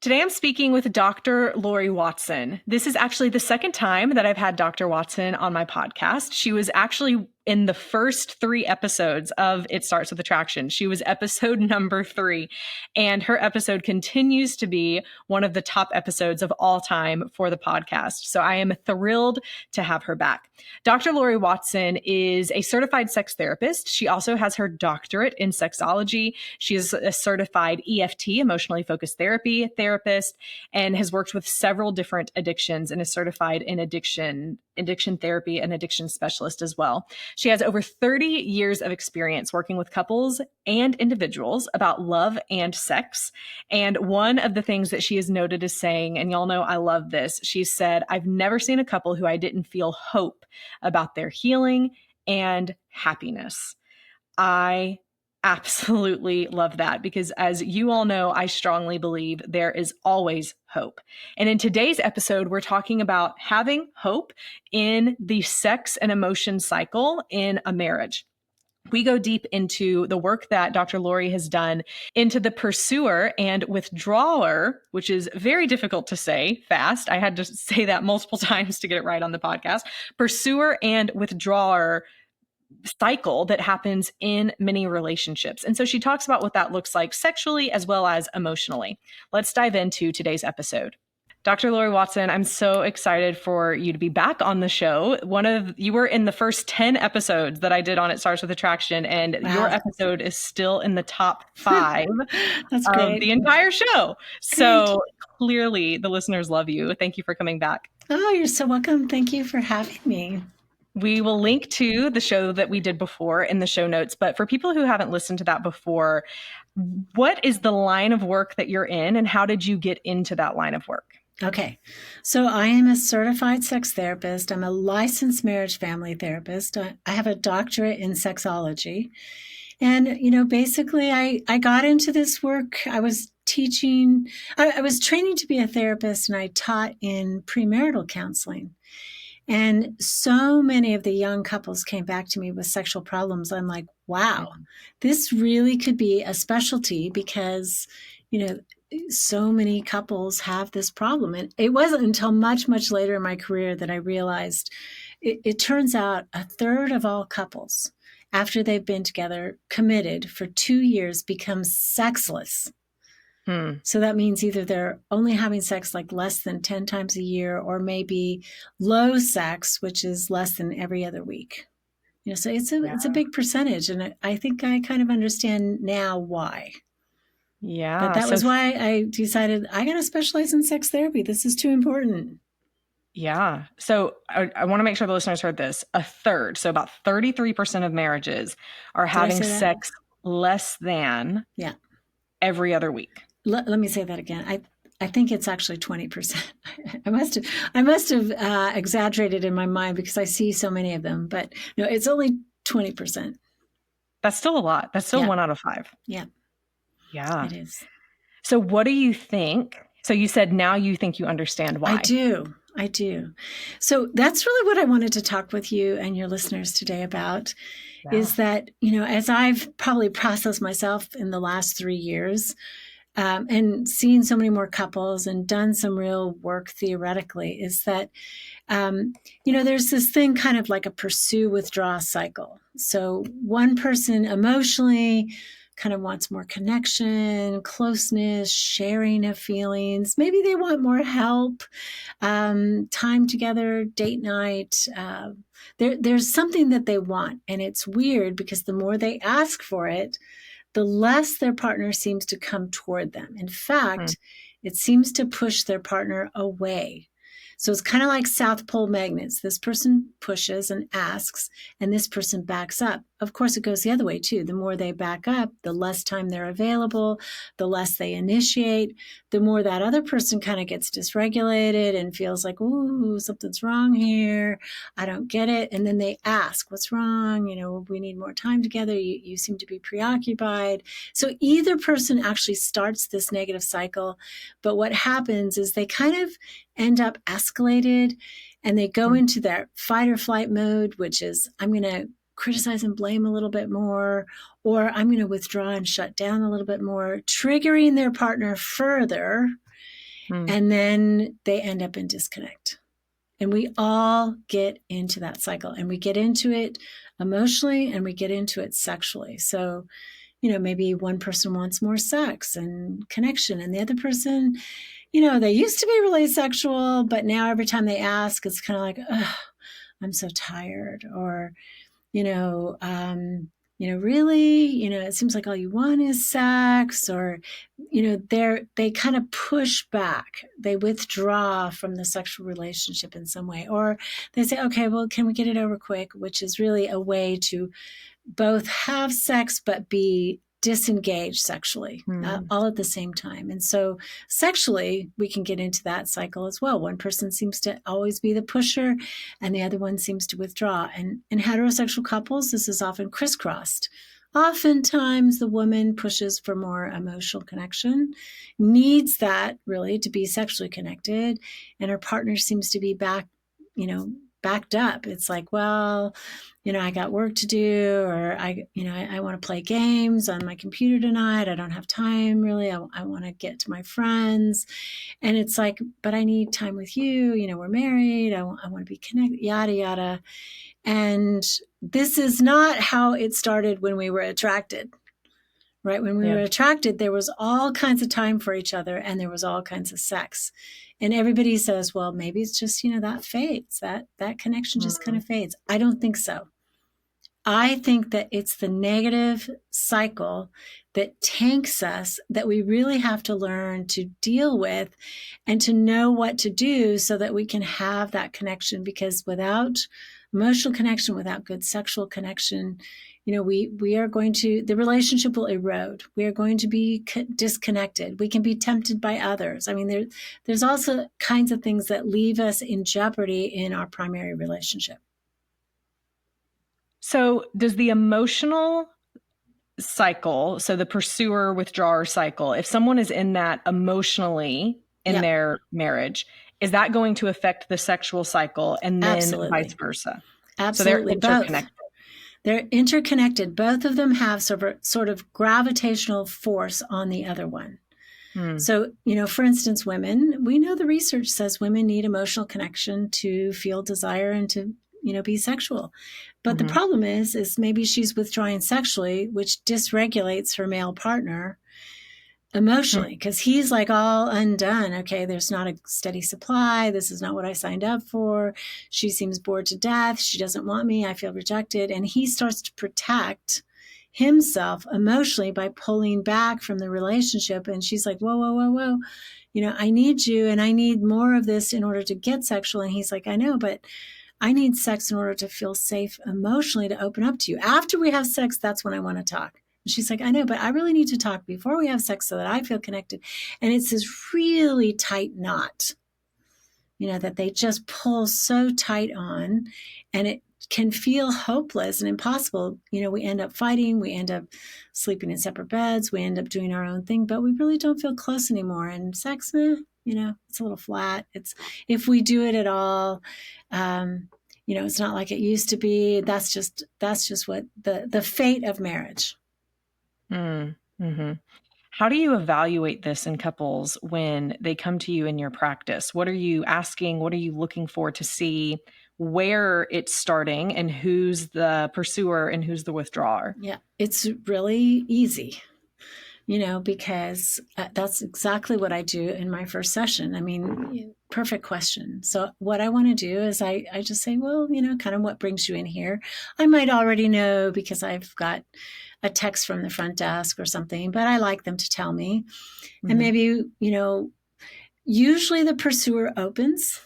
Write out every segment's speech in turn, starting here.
Today I'm speaking with Dr. Laurie Watson. This is actually the second time that I've had Dr. Watson on my podcast. She was actually in the first 3 episodes of It Starts with Attraction. She was episode number 3, and her episode continues to be one of the top episodes of all time for the podcast. So I am thrilled to have her back. Dr. Laurie Watson is a certified sex therapist. She also has her doctorate in sexology. She is a certified EFT, emotionally focused therapy therapist, and has worked with several different addictions and is certified in addiction therapy and addiction specialist as well. She has over 30 years of experience working with couples and individuals about love and sex. And one of the things that she is noted as saying, and y'all know I love this, she said, "I've never seen a couple who I didn't feel hope about their healing and happiness." I absolutely love that because, as you all know, I strongly believe there is always hope. And in today's episode, we're talking about having hope in the sex and emotion cycle in a marriage. We go deep into the work that Dr. Laurie has done into the pursuer and withdrawer, which is very difficult to say fast. I had to say that multiple times to get it right on the podcast. Pursuer and withdrawer cycle that happens in many relationships. And so she talks about what that looks like sexually as well as emotionally. Let's dive into today's episode. Dr. Laurie Watson, I'm so excited for you to be back on the show. You were in the first 10 episodes that I did on It Starts with Attraction, and your episode is still in the top 5 That's of great. the entire show. So clearly the listeners love you. Thank you for coming back. Oh, you're so welcome. Thank you for having me. We will link to the show that we did before in the show notes. But for people who haven't listened to that before, what is the line of work that you're in and how did you get into that line of work? Okay. So I am a certified sex therapist. I'm a licensed marriage family therapist. I have a doctorate in sexology. And, basically I got into this work. I was teaching, I was training to be a therapist, and I taught in premarital counseling. And so many of the young couples came back to me with sexual problems. I'm like, wow, this really could be a specialty because, so many couples have this problem. And it wasn't until much, much later in my career that I realized it turns out a third of all couples, after they've been together, committed for 2 years, become sexless. So that means either they're only having sex like less than 10 times a year, or maybe low sex, which is less than every other week. So it's a big percentage. And I think I kind of understand now why. Yeah. But that was why I decided I got to specialize in sex therapy. This is too important. Yeah. So I want to make sure the listeners heard this. A third, so about 33% of marriages are having sex less than every other week. Let me say that again. I think it's actually 20%. I must have exaggerated in my mind because I see so many of them, but no, it's only 20%. That's still a lot. That's still 1 out of 5. Yeah. Yeah. It is. So what do you think? So you said now you think you understand why. I do. So that's really what I wanted to talk with you and your listeners today about is that, as I've probably processed myself in the last 3 years, and seen so many more couples and done some real work theoretically, is that, there's this thing kind of like a pursue withdraw cycle. So one person emotionally kind of wants more connection, closeness, sharing of feelings. Maybe they want more help, time together, date night. There's something that they want. And it's weird because the more they ask for it, the less their partner seems to come toward them. In fact, it seems to push their partner away. So it's kind of like South Pole magnets. This person pushes and asks, and this person backs up. Of course, it goes the other way too. The more they back up, the less time they're available, the less they initiate, the more that other person kind of gets dysregulated and feels like, ooh, something's wrong here. I don't get it. And then they ask, what's wrong? We need more time together. You seem to be preoccupied. So either person actually starts this negative cycle, but what happens is they kind of end up escalated and they go into their fight or flight mode, which is, I'm going to criticize and blame a little bit more, or I'm going to withdraw and shut down a little bit more, triggering their partner further. And then they end up in disconnect. And we all get into that cycle, and we get into it emotionally and we get into it sexually. So, maybe one person wants more sex and connection, and the other person, they used to be really sexual, but now every time they ask, it's kind of like, ugh, I'm so tired. Or, really, it seems like all you want is sex. Or, they kind of push back. They withdraw from the sexual relationship in some way. Or they say, okay, well, can we get it over quick? Which is really a way to both have sex but be disengaged sexually, all at the same time. And so sexually, we can get into that cycle as well. One person seems to always be the pusher and the other one seems to withdraw. And in heterosexual couples, this is often crisscrossed. Oftentimes, the woman pushes for more emotional connection, needs that really to be sexually connected, and her partner seems to be backed up. It's like, well, I got work to do, or I want to play games on my computer tonight. I don't have time really. I want to get to my friends. And it's like, but I need time with you. We're married. I want to be connected, yada, yada. And this is not how it started when we were attracted, right? When we were attracted, there was all kinds of time for each other and there was all kinds of sex. And everybody says, well, maybe it's just, that fades, that connection just kind of fades. I don't think so. I think that it's the negative cycle that tanks us, that we really have to learn to deal with and to know what to do so that we can have that connection. Because without emotional connection, without good sexual connection, we are going to, the relationship will erode. We are going to be disconnected. We can be tempted by others. I mean, there's also kinds of things that leave us in jeopardy in our primary relationship. So does the emotional cycle, so the pursuer withdrawer cycle, if someone is in that emotionally in their marriage, is that going to affect the sexual cycle and then vice versa? Absolutely. So they're interconnected. They're interconnected. Both of them have sort of gravitational force on the other one. So, for instance, women, we know the research says women need emotional connection to feel desire and to, be sexual. But the problem is maybe she's withdrawing sexually, which dysregulates her male partner emotionally, because he's like all undone. Okay, there's not a steady supply. This is not what I signed up for. She seems bored to death. She doesn't want me. I feel rejected. And he starts to protect himself emotionally by pulling back from the relationship. And she's like, whoa, whoa, whoa, whoa. I need you and I need more of this in order to get sexual. And he's like, I know, but I need sex in order to feel safe emotionally to open up to you. After we have sex, that's when I want to talk. And she's like, I know, but I really need to talk before we have sex so that I feel connected. And it's this really tight knot, that they just pull so tight on, and it can feel hopeless and impossible. We end up fighting, we end up sleeping in separate beds, we end up doing our own thing, but we really don't feel close anymore. And sex, it's a little flat. It's, if we do it at all, it's not like it used to be. That's just what the fate of marriage. Mm-hmm. How do you evaluate this in couples when they come to you in your practice? What are you asking? What are you looking for to see where it's starting and who's the pursuer and who's the withdrawer? Yeah, it's really easy, because that's exactly what I do in my first session. I mean, perfect question. So what I want to do is I just say, well, kind of what brings you in here. I might already know because I've got a text from the front desk or something, but I like them to tell me. And maybe, usually the pursuer opens,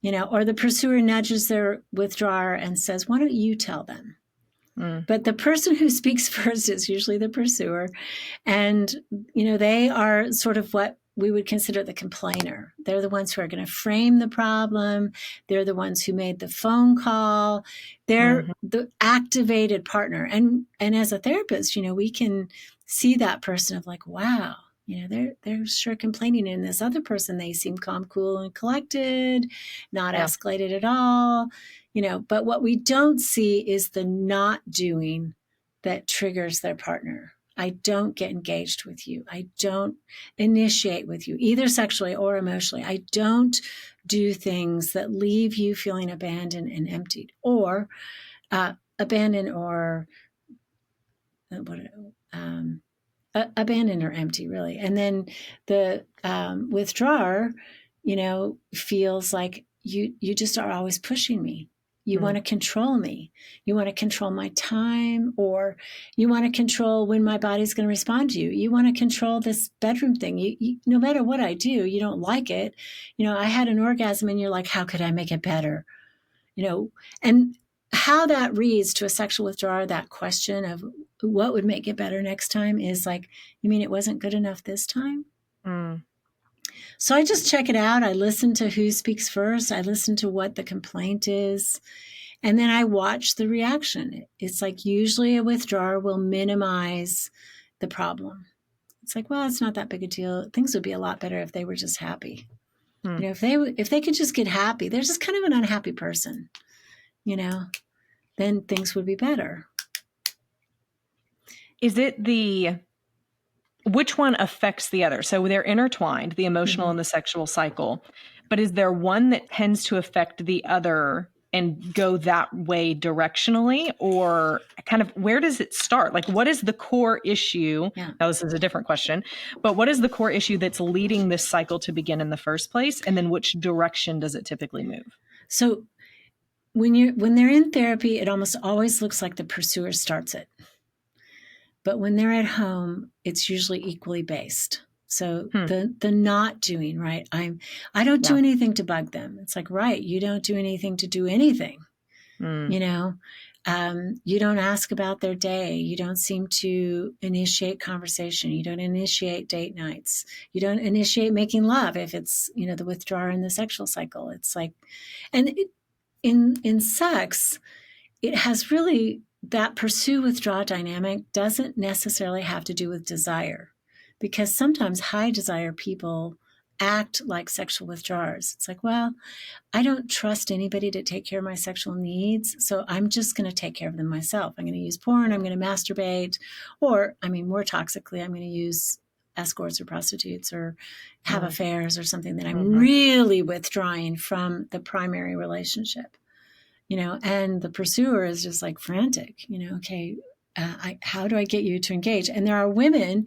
or the pursuer nudges their withdrawer and says, why don't you tell them? But the person who speaks first is usually the pursuer. And, they are sort of what we would consider the complainer. They're the ones who are going to frame the problem. They're the ones who made the phone call. They're the activated partner. And as a therapist, we can see that person of like, wow, they're sure complaining. And this other person, they seem calm, cool, and collected, not escalated at all. But what we don't see is the not doing that triggers their partner. I don't get engaged with you. I don't initiate with you, either sexually or emotionally. I don't do things that leave you feeling abandoned and emptied, or abandoned or abandoned or empty, really. And then the withdrawer, feels like you just are always pushing me. You want to control me. You want to control my time, or you want to control when my body's going to respond to you. You want to control this bedroom thing. You, no matter what I do, you don't like it. I had an orgasm and you're like, how could I make it better? And how that reads to a sexual withdrawer, that question of what would make it better next time, is like, you mean it wasn't good enough this time? So I just check it out. I listen to who speaks first. I listen to what the complaint is. And then I watch the reaction. It's like usually a withdrawer will minimize the problem. It's like, well, it's not that big a deal. Things would be a lot better if they were just happy. If they could just get happy, they're just kind of an unhappy person, then things would be better. Is it which one affects the other? So they're intertwined, the emotional and the sexual cycle, but is there one that tends to affect the other and go that way directionally, or kind of where does it start? Like, what is the core issue? Yeah. Now, this is a different question, but what is the core issue that's leading this cycle to begin in the first place? And then which direction does it typically move? So when they're in therapy, it almost always looks like the pursuer starts it. But when they're at home, it's usually equally based. So the not doing, right? I don't do anything to bug them. It's like, right, you don't do anything to do anything. You don't ask about their day. You don't seem to initiate conversation. You don't initiate date nights. You don't initiate making love if it's, the withdrawer in the sexual cycle. It's like, and in sex, it has really, that pursue withdraw dynamic doesn't necessarily have to do with desire, because sometimes high desire people act like sexual withdrawers. It's like, well, I don't trust anybody to take care of my sexual needs, so I'm just going to take care of them myself. I'm going to use porn, I'm going to masturbate, or, more toxically, I'm going to use escorts or prostitutes or have affairs or something that I'm really withdrawing from the primary relationship. And the pursuer is just like frantic, okay, how do I get you to engage? And there are women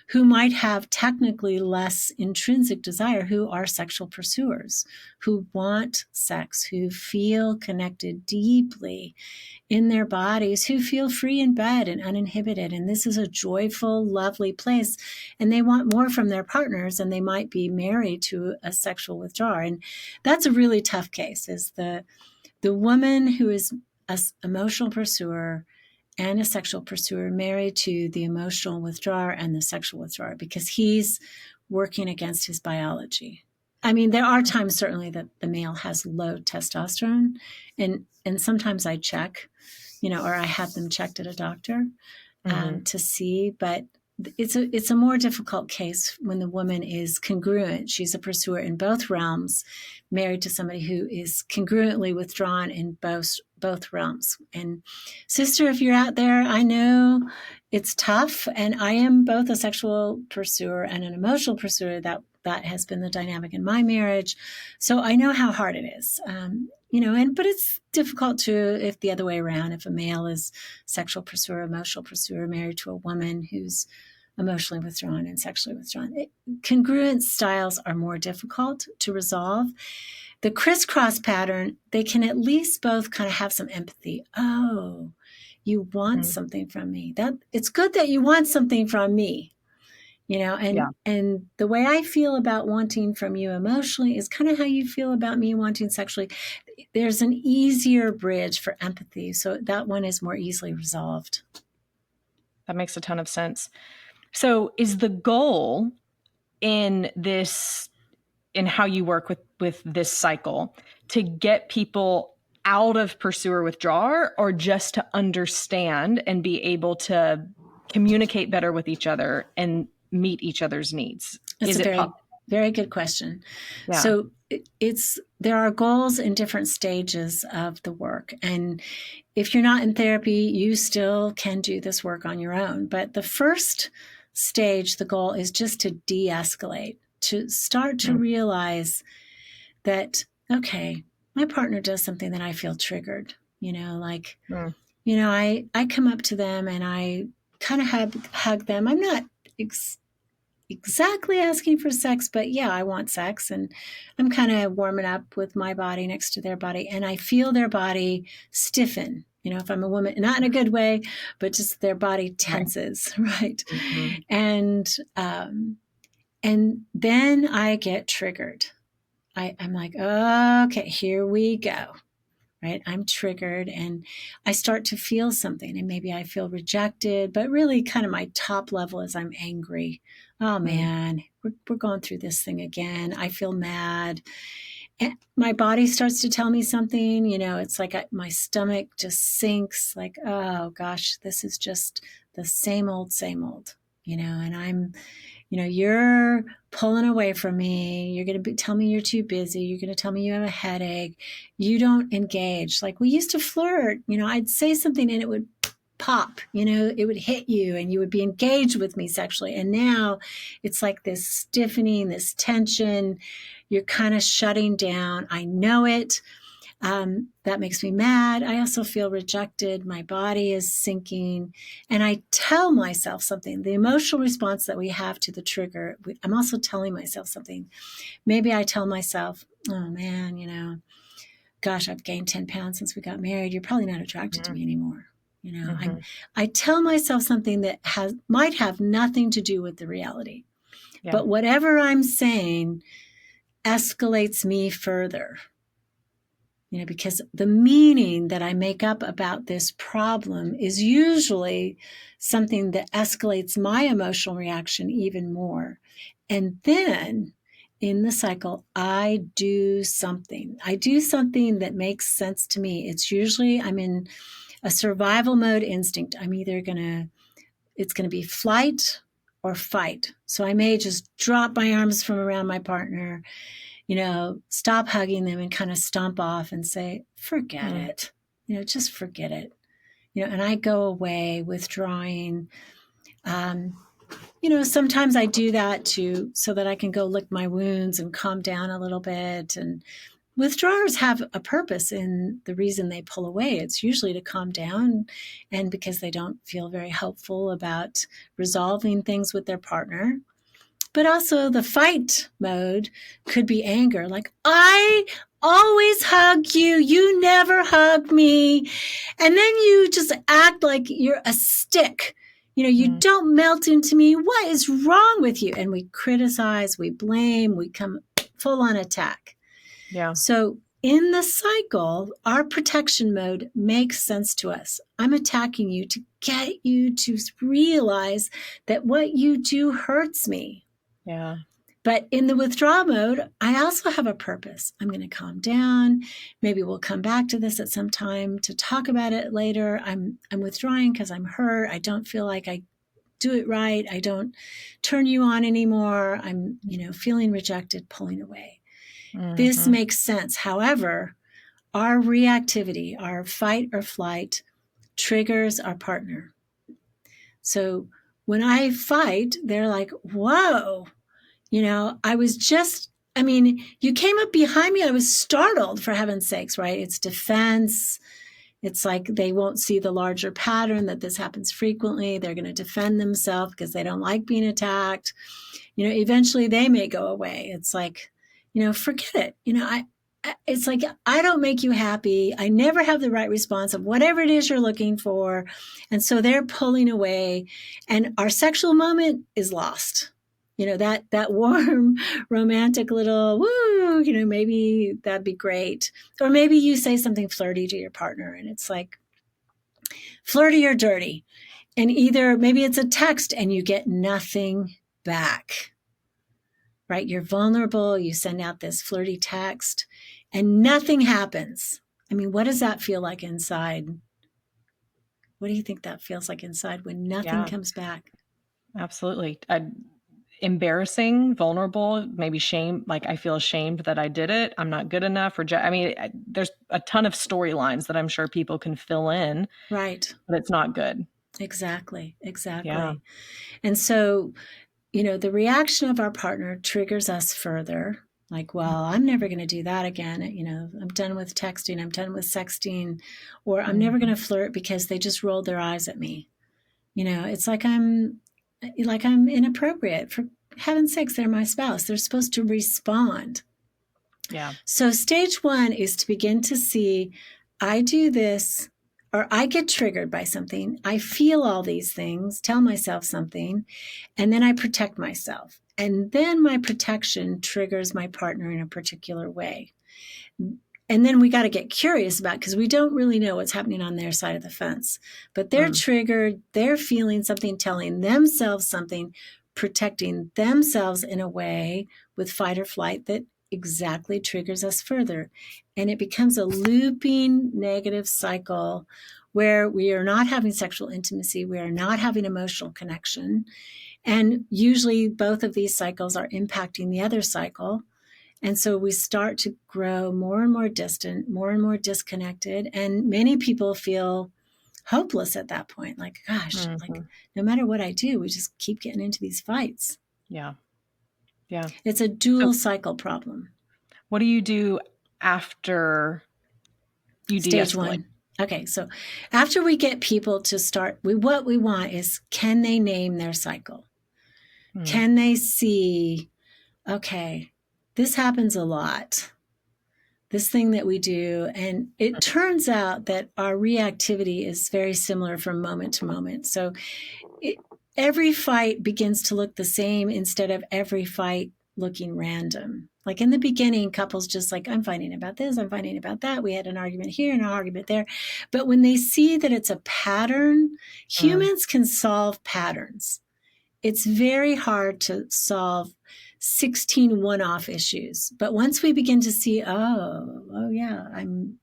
who might have technically less intrinsic desire, who are sexual pursuers, who want sex, who feel connected deeply in their bodies, who feel free in bed and uninhibited. And this is a joyful, lovely place. And they want more from their partners, and they might be married to a sexual withdrawer. And that's a really tough case, is the woman who is an emotional pursuer and a sexual pursuer married to the emotional withdrawer and the sexual withdrawer, because he's working against his biology. There are times certainly that the male has low testosterone, and sometimes I check, or I have them checked at a doctor to see, but it's a more difficult case when the woman is congruent. She's a pursuer in both realms, married to somebody who is congruently withdrawn in both realms. And sister, if you're out there, I know it's tough, and I am both a sexual pursuer and an emotional pursuer. That has been the dynamic in my marriage, so I know how hard it is. But it's difficult too if the other way around, if a male is sexual pursuer, emotional pursuer, married to a woman who's emotionally withdrawn and sexually withdrawn. Congruent styles are more difficult to resolve. The crisscross pattern, they can at least both kind of have some empathy. Oh, you want something from me. It's good that you want something from me. And the way I feel about wanting from you emotionally is kind of how you feel about me wanting sexually. There's an easier bridge for empathy, so that one is more easily resolved. That makes a ton of sense. So is the goal in how you work with this cycle to get people out of pursuer withdrawer, or just to understand and be able to communicate better with each other and meet each other's needs? That's a very, very good question. Yeah. So it's there are goals in different stages of the work. And if you're not in therapy, you still can do this work on your own. But the first stage, the goal is just to de-escalate, to start to realize that, okay, my partner does something that I feel triggered, like, I come up to them and I kind of hug them. I'm not exactly asking for sex, but yeah, I want sex. And I'm kind of warming up with my body next to their body. And I feel their body stiffen, if I'm a woman, not in a good way, but just their body tenses. Right. And then I get triggered. I'm like, okay, here we go. Right. I'm triggered and I start to feel something, and maybe I feel rejected, but really kind of my top level is I'm angry. Oh man, we're going through this thing again. I feel mad. And my body starts to tell me something, it's like my stomach just sinks, like, oh gosh, this is just the same old, and I'm, you're pulling away from me. You're going to tell me you're too busy. You're going to tell me you have a headache. You don't engage. Like we used to flirt, I'd say something and it would pop, it would hit you and you would be engaged with me sexually. And now it's like this stiffening, this tension. You're kind of shutting down. I know it. That makes me mad. I also feel rejected. My body is sinking. And I tell myself something. The emotional response that we have to the trigger, I'm also telling myself something. Maybe I tell myself, oh man, gosh, I've gained 10 pounds since we got married. You're probably not attracted to me anymore. I tell myself something that might have nothing to do with the reality. Yeah. But whatever I'm saying escalates me further. Because the meaning that I make up about this problem is usually something that escalates my emotional reaction even more. And then in the cycle, I do something. I do something that makes sense to me. It's usually I'm in a survival mode instinct. It's going to be flight or fight. So I may just drop my arms from around my partner, stop hugging them and kind of stomp off and say, forget it, just forget it, and I go away withdrawing. Sometimes I do that so that I can go lick my wounds and calm down a little bit. And withdrawers have a purpose in the reason they pull away. It's usually to calm down and because they don't feel very hopeful about resolving things with their partner. But also the fight mode could be anger. Like, I always hug you. You never hug me. And then you just act like you're a stick. You don't melt into me. What is wrong with you? And we criticize, we blame, we come full on attack. Yeah. So in the cycle, our protection mode makes sense to us. I'm attacking you to get you to realize that what you do hurts me. Yeah. But in the withdrawal mode, I also have a purpose. I'm going to calm down. Maybe we'll come back to this at some time to talk about it later. I'm withdrawing because I'm hurt. I don't feel like I do it right. I don't turn you on anymore. I'm, feeling rejected, pulling away. This makes sense. However, our reactivity, our fight or flight, triggers our partner. So when I fight, they're like, whoa, you came up behind me. I was startled, for heaven's sakes, right? It's defense. It's like they won't see the larger pattern that this happens frequently. They're going to defend themselves because they don't like being attacked. Eventually they may go away. It's like, forget it. It's like, I don't make you happy. I never have the right response of whatever it is you're looking for. And so they're pulling away and our sexual moment is lost. That warm, romantic little woo, maybe that'd be great. Or maybe you say something flirty to your partner and it's like flirty or dirty. And either maybe it's a text and you get nothing back. Right? You're vulnerable. You send out this flirty text and nothing happens. I mean, what does that feel like inside? What do you think that feels like inside when nothing comes back? Absolutely. embarrassing, vulnerable, maybe shame. Like I feel ashamed that I did it. I'm not good enough. Or there's a ton of storylines that I'm sure people can fill in, Right. but it's not good. Exactly. Yeah. And so, the reaction of our partner triggers us further. Like, well, I'm never going to do that again. I'm done with texting. I'm done with sexting, or I'm never going to flirt because they just rolled their eyes at me. It's like I'm inappropriate. For heaven's sakes, they're my spouse. They're supposed to respond. Yeah. So stage one is to begin to see, I do this, or I get triggered by something. I feel all these things, tell myself something, and then I protect myself. And then my protection triggers my partner in a particular way. And then we got to get curious about, because we don't really know what's happening on their side of the fence. But they're triggered, they're feeling something, telling themselves something, protecting themselves in a way with fight or flight that exactly triggers us further. And it becomes a looping negative cycle where we are not having sexual intimacy, we are not having emotional connection. And usually both of these cycles are impacting the other cycle. And so we start to grow more and more distant, more and more disconnected. And many people feel hopeless at that point. Like, gosh, like no matter what I do, we just keep getting into these fights. Yeah. Yeah. It's a dual cycle problem. What do you do after you Stage de-escalate? one. Okay. So after we get people to start, what we want is, can they name their cycle? Can they see, okay, this happens a lot, this thing that we do. And it turns out that our reactivity is very similar from moment to moment. So every fight begins to look the same instead of every fight looking random. Like in the beginning, couples just like, I'm fighting about this, I'm fighting about that. We had an argument here and an argument there. But when they see that it's a pattern, humans can solve patterns. It's very hard to solve 16 one-off issues. But once we begin to see, oh yeah, I'm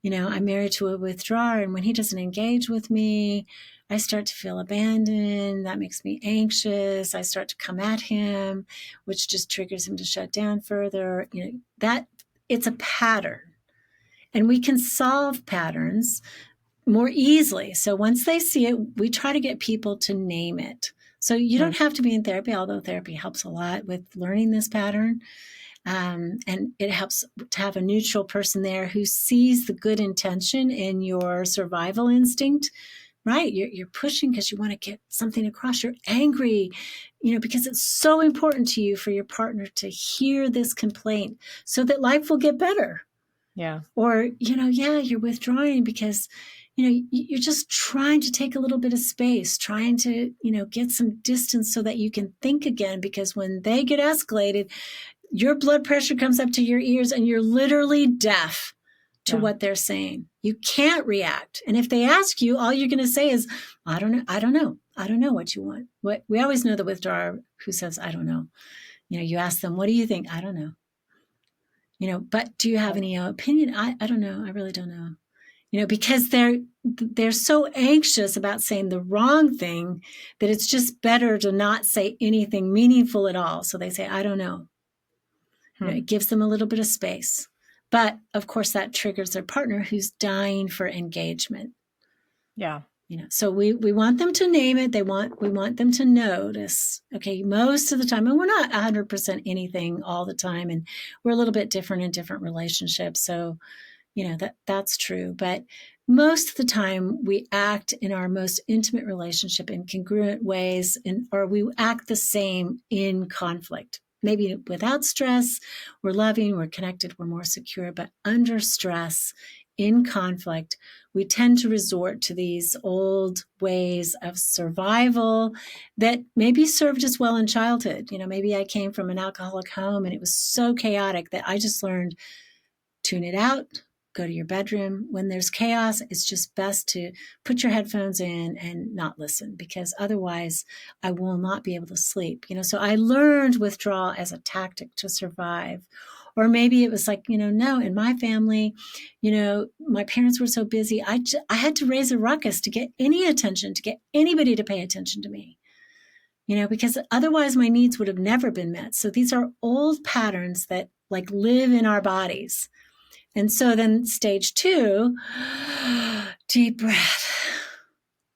married to a withdrawer, and when he doesn't engage with me, I start to feel abandoned. That makes me anxious. I start to come at him, which just triggers him to shut down further. That it's a pattern. And we can solve patterns more easily. So once they see it, we try to get people to name it. So you don't have to be in therapy, although therapy helps a lot with learning this pattern. And it helps to have a neutral person there who sees the good intention in your survival instinct, right? You're pushing because you want to get something across. You're angry, because it's so important to you for your partner to hear this complaint so that life will get better. Yeah. Or, you're withdrawing because you're just trying to take a little bit of space, trying to, get some distance so that you can think again, because when they get escalated, your blood pressure comes up to your ears and you're literally deaf to what they're saying. You can't react. And if they ask you, all you're going to say is, I don't know. I don't know what you want. What we always know the withdrawer who says, I don't know. You ask them, what do you think? I don't know. But do you have any opinion? I don't know. I really don't know. Because they're so anxious about saying the wrong thing that it's just better to not say anything meaningful at all. So they say, I don't know. It gives them a little bit of space. But of course, that triggers their partner who's dying for engagement. Yeah. So we want them to name it. We want them to notice, okay, most of the time, and we're not 100% anything all the time. And we're a little bit different in different relationships. So that's true. But most of the time we act in our most intimate relationship in congruent ways, or we act the same in conflict. Maybe without stress, we're loving, we're connected, we're more secure. But under stress, in conflict, we tend to resort to these old ways of survival that maybe served us well in childhood. Maybe I came from an alcoholic home and it was so chaotic that I just learned, tune it out, go to your bedroom. When there's chaos, it's just best to put your headphones in and not listen, because otherwise I will not be able to sleep. So I learned withdrawal as a tactic to survive. Or maybe it was like, no, in my family, my parents were so busy. I had to raise a ruckus to get any attention, to get anybody to pay attention to me. because otherwise my needs would have never been met. So these are old patterns that like live in our bodies. And so then stage 2, deep breath.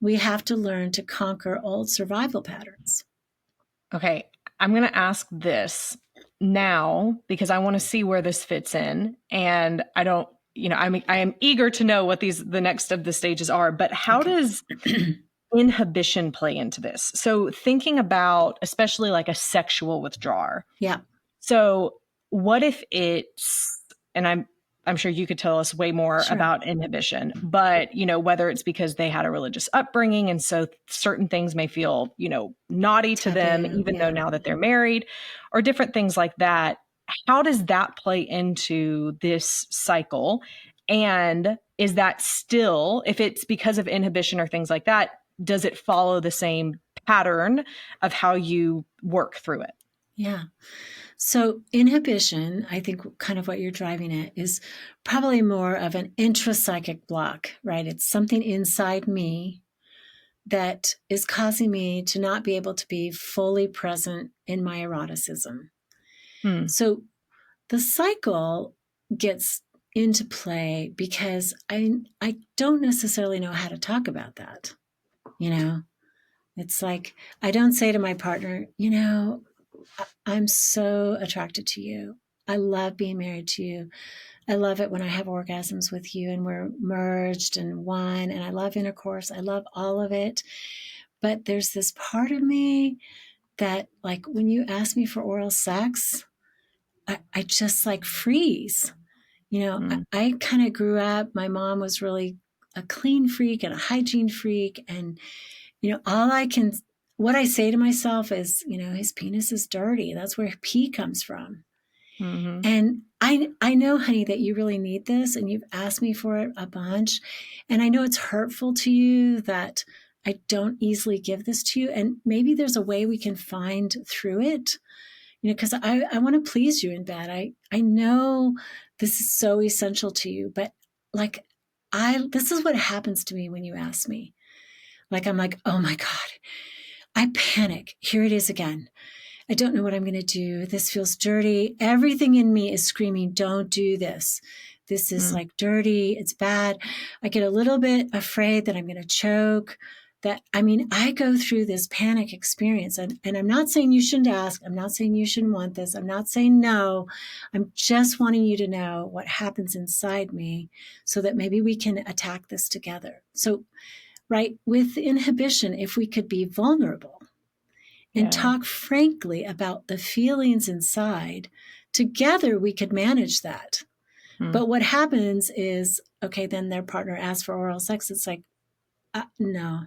We have to learn to conquer old survival patterns. Okay, I'm going to ask this now because I want to see where this fits in. And I don't, I am eager to know what the next of the stages are, but how does inhibition play into this? So thinking about, especially like a sexual withdrawer. Yeah. So what if it's, and I'm sure you could tell us way more about inhibition, but, whether it's because they had a religious upbringing and so certain things may feel, naughty to them, even though now that they're married, or different things like that. How does that play into this cycle? And is that still, if it's because of inhibition or things like that, does it follow the same pattern of how you work through it? Yeah. So inhibition, I think kind of what you're driving at, is probably more of an intrapsychic block, right? It's something inside me that is causing me to not be able to be fully present in my eroticism. So the cycle gets into play because I don't necessarily know how to talk about that. It's like, I don't say to my partner, I'm so attracted to you. I love being married to you. I love it when I have orgasms with you and we're merged and one, and I love intercourse. I love all of it. But there's this part of me that, like, when you ask me for oral sex, I just like freeze. I kind of grew up, my mom was really a clean freak and a hygiene freak. And, what I say to myself is, his penis is dirty. That's where pee comes from. Mm-hmm. And I know, honey, that you really need this and you've asked me for it a bunch. And I know it's hurtful to you that I don't easily give this to you. And maybe there's a way we can find through it, because I want to please you in bed. I know this is so essential to you, but like, this is what happens to me when you ask me. Like, I'm like, oh my God, I panic. Here it is again. I don't know what I'm going to do. This feels dirty. Everything in me is screaming, don't do this. This is like dirty. It's bad. I get a little bit afraid that I'm going to choke. I go through this panic experience, and I'm not saying you shouldn't ask. I'm not saying you shouldn't want this. I'm not saying no. I'm just wanting you to know what happens inside me so that maybe we can attack this together. So, right, with inhibition, if we could be vulnerable and talk frankly about the feelings inside, together we could manage that. But what happens is, okay, then their partner asks for oral sex. It's like, no,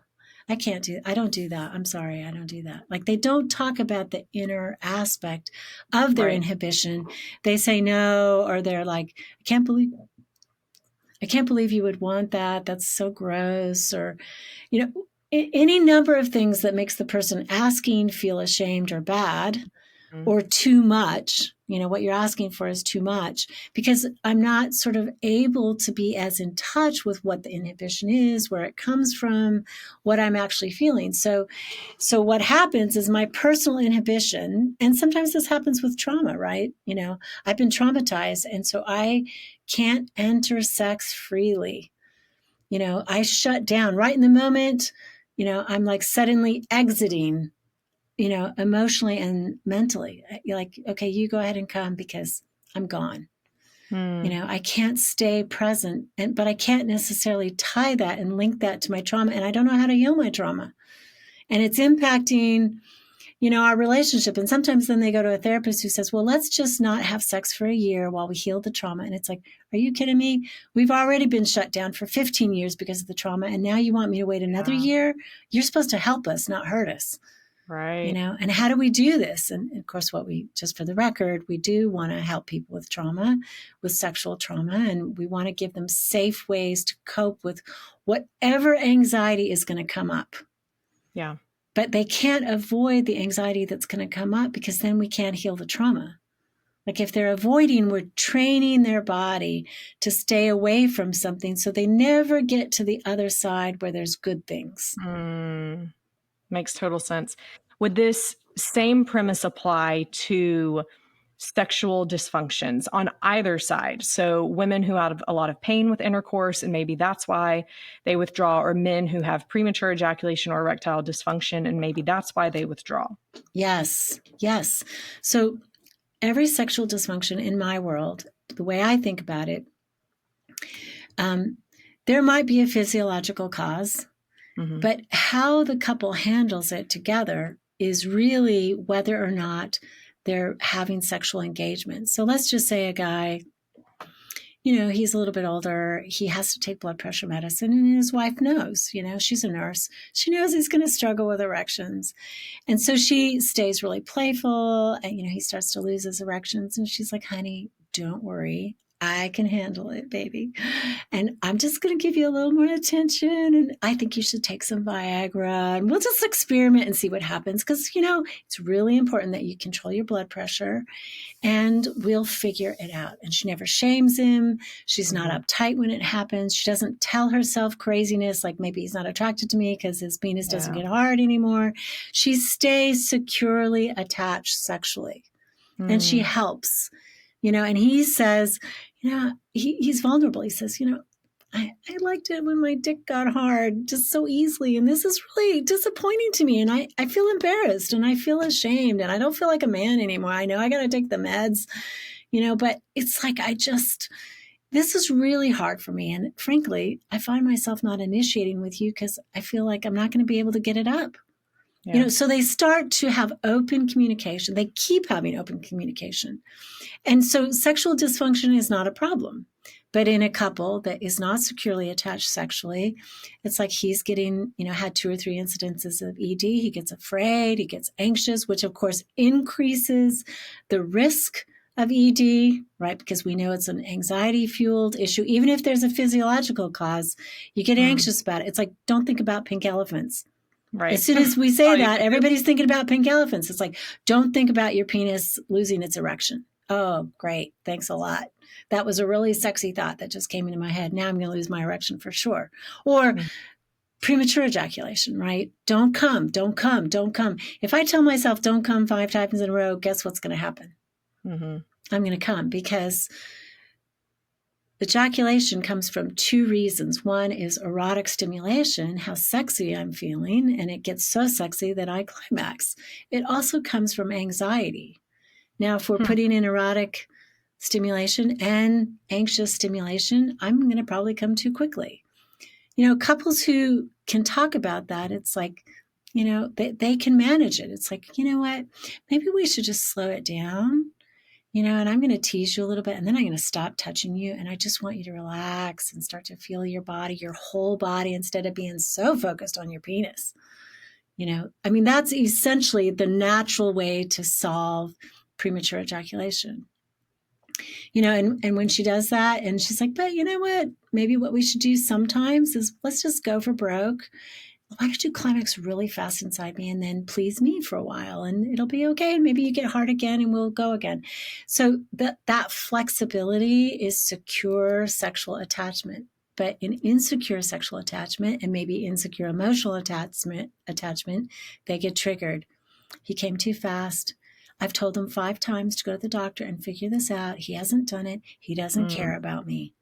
I don't do that. I'm sorry, I don't do that. Like, they don't talk about the inner aspect of their inhibition. They say no, or they're like, I can't believe you would want that. That's so gross. Or, any number of things that makes the person asking feel ashamed or bad or too much. What you're asking for is too much, because I'm not sort of able to be as in touch with what the inhibition is, where it comes from, what I'm actually feeling. So what happens is my personal inhibition, and sometimes this happens with trauma, right? I've been traumatized, and so I can't enter sex freely. I shut down right in the moment. I'm like suddenly exiting, emotionally and mentally. You're like, okay, you go ahead and come because I'm gone. I can't stay present, but I can't necessarily tie that and link that to my trauma. And I don't know how to heal my trauma. And it's impacting, our relationship. And sometimes then they go to a therapist who says, well, let's just not have sex for a year while we heal the trauma. And it's like, are you kidding me? We've already been shut down for 15 years because of the trauma. And now you want me to wait another year? You're supposed to help us, not hurt us. Right. And how do we do this? And of course, just for the record, we do want to help people with trauma, with sexual trauma, and we want to give them safe ways to cope with whatever anxiety is going to come up. Yeah. But they can't avoid the anxiety that's going to come up, because then we can't heal the trauma. Like, if they're avoiding, we're training their body to stay away from something so they never get to the other side where there's good things. Makes total sense. would this same premise apply to sexual dysfunctions on either side? So women who have a lot of pain with intercourse, and maybe that's why they withdraw, or men who have premature ejaculation or erectile dysfunction, and maybe that's why they withdraw. Yes. Yes. So every sexual dysfunction in my world, the way I think about it, there might be a physiological cause, but how the couple handles it together is really whether or not they're having sexual engagement. So let's just say a guy, he's a little bit older. He has to take blood pressure medicine, and his wife knows, she's a nurse. She knows he's going to struggle with erections. And so she stays really playful, and, he starts to lose his erections. And she's like, honey, don't worry. I can handle it, baby. And I'm just going to give you a little more attention. And I think you should take some Viagra, and we'll just experiment and see what happens. Because, it's really important that you control your blood pressure, and we'll figure it out. And she never shames him. She's not uptight when it happens. She doesn't tell herself craziness, like maybe he's not attracted to me because his penis doesn't get hard anymore. She stays securely attached sexually, and she helps, and he says, he's vulnerable. He says, I liked it when my dick got hard just so easily. And this is really disappointing to me. And I feel embarrassed, and I feel ashamed, and I don't feel like a man anymore. I know I got to take the meds, but it's like, this is really hard for me. And frankly, I find myself not initiating with you because I feel like I'm not going to be able to get it up. Yeah. So they start to have open communication. They keep having open communication. And so sexual dysfunction is not a problem. But in a couple that is not securely attached sexually, it's like he's getting, had 2 or 3 incidences of ED. He gets afraid, he gets anxious, which of course increases the risk of ED, right? Because we know it's an anxiety-fueled issue. Even if there's a physiological cause, you get anxious about it. It's like, don't think about pink elephants. Right. As soon as we say that, everybody's thinking about pink elephants. It's like, don't think about your penis losing its erection. Oh, great. Thanks a lot. That was a really sexy thought that just came into my head. Now I'm going to lose my erection for sure. Or premature ejaculation, right? Don't come, don't come, don't come. If I tell myself don't come 5 times in a row, guess what's going to happen? I'm going to come, because ejaculation comes from 2 reasons. One is erotic stimulation, how sexy I'm feeling, and it gets so sexy that I climax. It also comes from anxiety. Now, if we're putting in erotic stimulation and anxious stimulation, I'm going to probably come too quickly. Couples who can talk about that, it's like, they can manage it. It's like, you know what, maybe we should just slow it down, and I'm going to tease you a little bit, and then I'm going to stop touching you. And I just want you to relax and start to feel your body, your whole body, instead of being so focused on your penis. That's essentially the natural way to solve premature ejaculation. And when she does that, and she's like, but you know what, maybe what we should do sometimes is let's just go for broke. Why don't you climax really fast inside me and then please me for a while, and it'll be okay. And maybe you get hard again and we'll go again. So that flexibility is secure sexual attachment. But in insecure sexual attachment, and maybe insecure emotional attachment, they get triggered. He came too fast. I've told him 5 times to go to the doctor and figure this out. He hasn't done it. He doesn't care about me.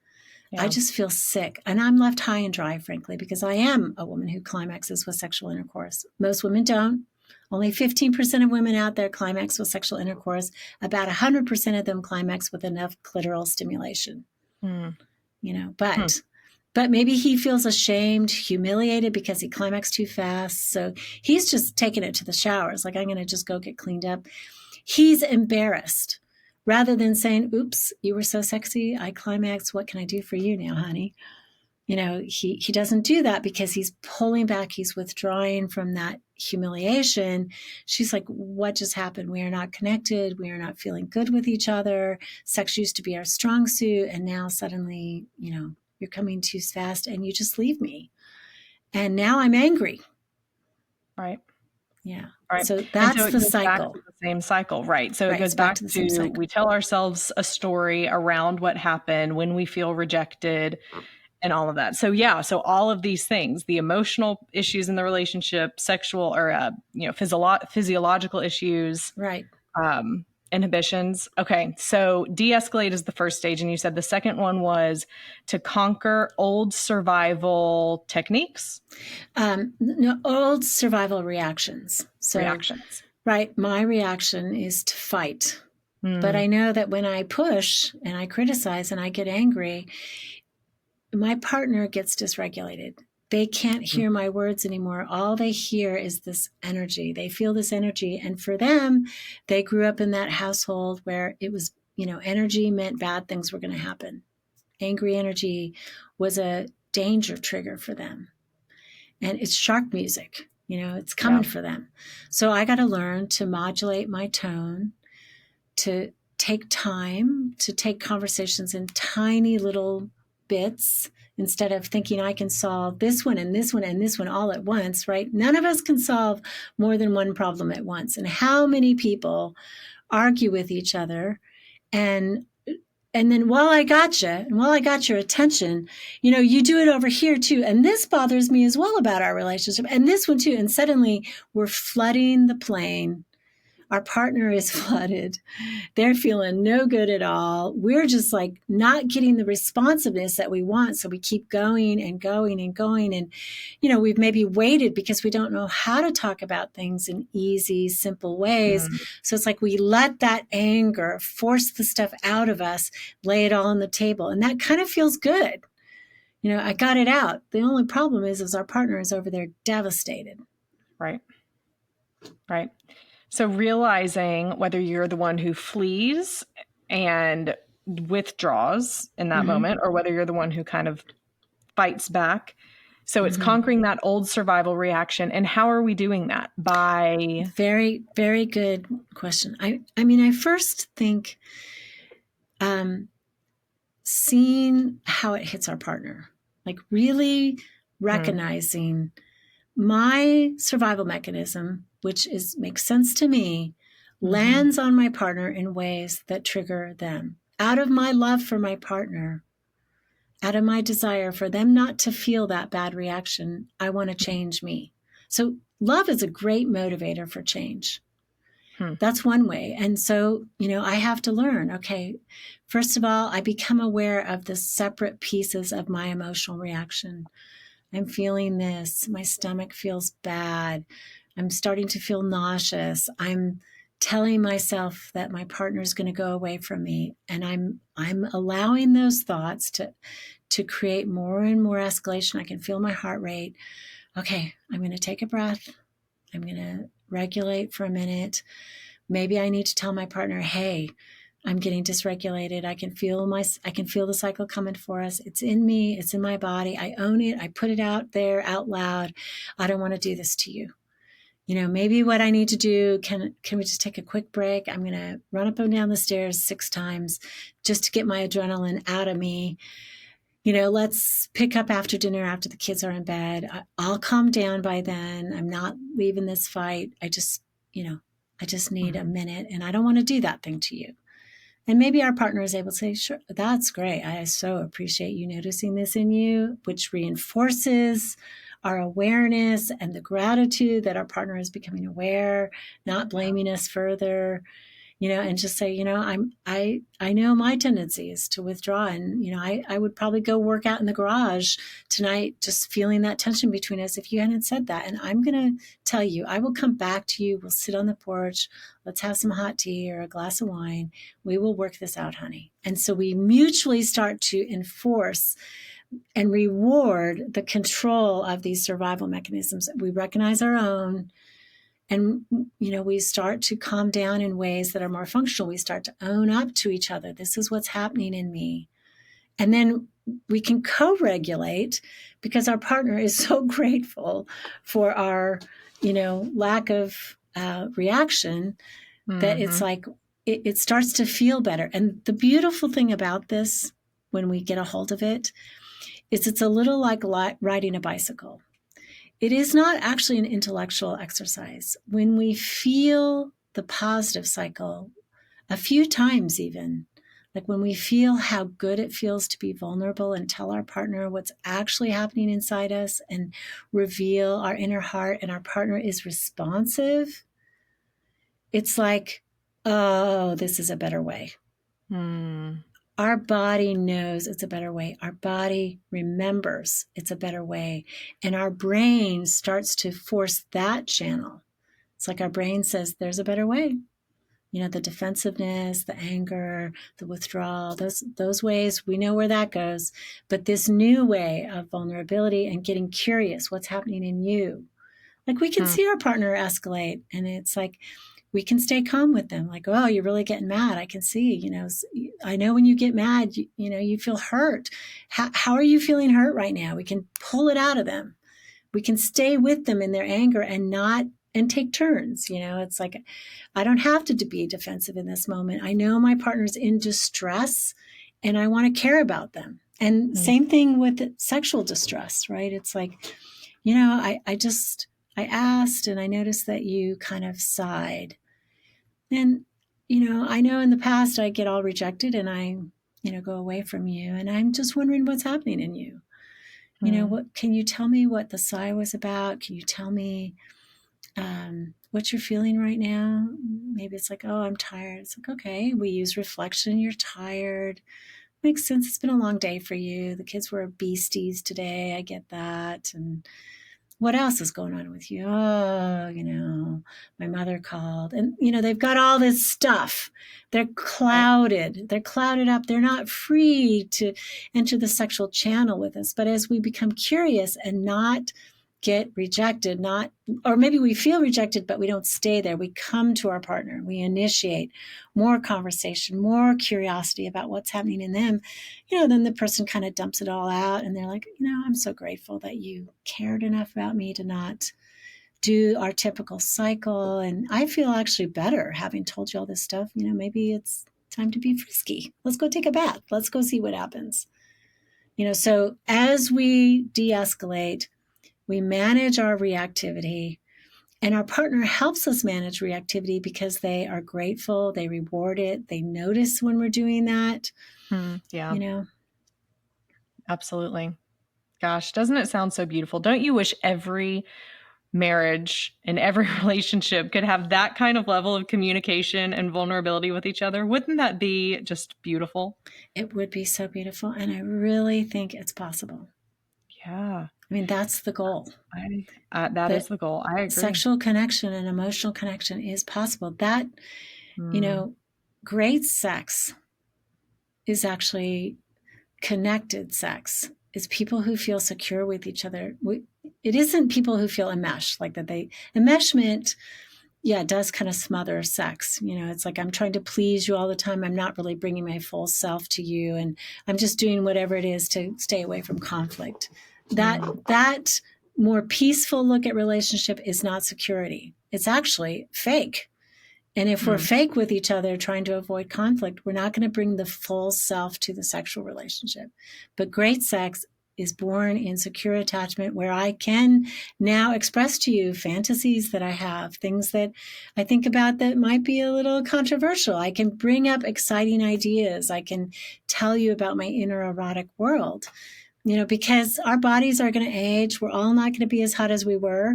Yeah. I just feel sick. And I'm left high and dry, frankly, because I am a woman who climaxes with sexual intercourse. Most women don't. Only 15% of women out there climax with sexual intercourse. About 100% of them climax with enough clitoral stimulation. But maybe he feels ashamed, humiliated because he climaxed too fast. So he's just taking it to the showers. Like, I'm going to just go get cleaned up. He's embarrassed rather than saying, oops, you were so sexy. I climaxed. What can I do for you now, honey? He doesn't do that because he's pulling back. He's withdrawing from that humiliation. She's like, what just happened? We are not connected. We are not feeling good with each other. Sex used to be our strong suit. And now suddenly, you're coming too fast and you just leave me. And now I'm angry. Right. Yeah. Right. So that's the cycle. The same cycle. Right. So it goes back to we tell ourselves a story around what happened when we feel rejected. and all of that. So yeah, so all of these things, the emotional issues in the relationship, sexual or physiological issues, Right. Inhibitions. Okay, so de-escalate is the first stage, and you said the second one was to conquer old survival techniques. No, old survival reactions. So, Reactions. right, my reaction is to fight. But Mm. I know that when I push and I criticize and I get angry, my partner gets dysregulated. They can't hear my words anymore. All they hear is this energy. They feel this energy. And for them, they grew up in that household where it was, energy meant bad things were going to happen. Angry energy was a danger trigger for them. And it's shark music, it's coming for them. So I got to learn to modulate my tone, to take time, to take conversations in tiny little bits instead of thinking I can solve this one and this one and this one all at once, right? None of us can solve more than one problem at once. And how many people argue with each other and then while I got you, and while I got your attention, you do it over here too. And this bothers me as well about our relationship. And this one too. And suddenly we're flooding the plane. Our partner is flooded. They're feeling no good at all. We're just like not getting the responsiveness that we want. So we keep going and going and going. And, we've maybe waited because we don't know how to talk about things in easy, simple ways. So it's like we let that anger force the stuff out of us, lay it all on the table. And that kind of feels good. I got it out. The only problem is our partner is over there devastated. Right. Right. So realizing whether you're the one who flees and withdraws in that moment, or whether you're the one who kind of fights back. So it's conquering that old survival reaction. And how are we doing that? By very, very good question. I first think seeing how it hits our partner, like really recognizing my survival mechanism, which makes sense to me, lands on my partner in ways that trigger them. Out of my love for my partner, out of my desire for them not to feel that bad reaction, I want to change me. So love is a great motivator for change. That's one way. And so, I have to learn, okay, first of all, I become aware of the separate pieces of my emotional reaction. I'm feeling this. My stomach feels bad. I'm starting to feel nauseous. I'm telling myself that my partner is going to go away from me. And I'm allowing those thoughts to create more and more escalation. I can feel my heart rate. Okay, I'm going to take a breath. I'm going to regulate for a minute. Maybe I need to tell my partner, hey, I'm getting dysregulated. I can feel the cycle coming for us. It's in me. It's in my body. I own it. I put it out there out loud. I don't want to do this to you. Maybe what I need to do, can we just take a quick break? I'm going to run up and down the stairs 6 times just to get my adrenaline out of me. Let's pick up after dinner, after the kids are in bed. I'll calm down by then. I'm not leaving this fight. I just need a minute, and I don't want to do that thing to you. And maybe our partner is able to say, sure, that's great. I so appreciate you noticing this in you, which reinforces our awareness and the gratitude that our partner is becoming aware, not blaming us further, and just say, I know my tendency is to withdraw. And, I would probably go work out in the garage tonight, just feeling that tension between us if you hadn't said that. And I'm going to tell you, I will come back to you. We'll sit on the porch. Let's have some hot tea or a glass of wine. We will work this out, honey. And so we mutually start to enforce and reward the control of these survival mechanisms. We recognize our own. And, we start to calm down in ways that are more functional. We start to own up to each other. This is what's happening in me. And then we can co-regulate because our partner is so grateful for our, lack of reaction that it's like it starts to feel better. And the beautiful thing about this, when we get a hold of it, is it's a little like riding a bicycle. It is not actually an intellectual exercise. When we feel the positive cycle a few times even, Like when we feel how good it feels to be vulnerable and tell our partner what's actually happening inside us and reveal our inner heart, and our partner is responsive, it's like, oh, this is a better way. Our body knows it's a better way. Our body remembers it's a better way. And our brain starts to force that channel. It's like our brain says, there's a better way. You know, the defensiveness, the anger, the withdrawal, those ways, we know where that goes. But this new way of vulnerability and getting curious, what's happening in you? Like we can see our partner escalate, and it's like, we can stay calm with them. Like, oh, you're really getting mad. I can see, you know, I know when you get mad, you know, you feel hurt. How are you feeling hurt right now? We can pull it out of them. We can stay with them in their anger and take turns. You know, it's like, I don't have to be defensive in this moment. I know my partner's in distress and I want to care about them. And same thing with sexual distress, right? It's like, you know, I asked and I noticed that you kind of sighed. And, you know, I know in the past I get all rejected and I, you know, go away from you. And I'm just wondering what's happening in you. You know, what can you tell me what the sigh was about? Can you tell me what you're feeling right now? Maybe it's like, oh, I'm tired. It's like, okay, we use reflection. You're tired. Makes sense. It's been a long day for you. The kids were beasties today. I get that. And what else is going on with you? Oh, you know, my mother called. And, you know, they've got all this stuff. They're clouded. They're clouded up. They're not free to enter the sexual channel with us. But as we become curious and not get rejected, or maybe we feel rejected, but we don't stay there. We come to our partner. We initiate more conversation, more curiosity about what's happening in them. You know, then the person kind of dumps it all out and they're like, you know, I'm so grateful that you cared enough about me to not do our typical cycle. And I feel actually better having told you all this stuff. You know, maybe it's time to be frisky. Let's go take a bath. Let's go see what happens. You know, so as we de-escalate, we manage our reactivity, and our partner helps us manage reactivity because they are grateful, they reward it, they notice when we're doing that. Yeah. You know? Absolutely. Gosh, doesn't it sound so beautiful? Don't you wish every marriage and every relationship could have that kind of level of communication and vulnerability with each other? Wouldn't that be just beautiful? It would be so beautiful, and I really think it's possible. Yeah. I mean, that's the goal. That is the goal. I agree. Sexual connection and emotional connection is possible. That, you know, great sex is actually connected sex. It's people who feel secure with each other. It isn't people who feel enmeshed, like that enmeshment, yeah, it does kind of smother sex. You know, it's like I'm trying to please you all the time. I'm not really bringing my full self to you. And I'm just doing whatever it is to stay away from conflict. That more peaceful look at relationship is not security. It's actually fake. And if we're fake with each other, trying to avoid conflict, we're not going to bring the full self to the sexual relationship. But great sex is born in secure attachment, where I can now express to you fantasies that I have, things that I think about that might be a little controversial. I can bring up exciting ideas. I can tell you about my inner erotic world, you know, because our bodies are going to age. We're all not going to be as hot as we were.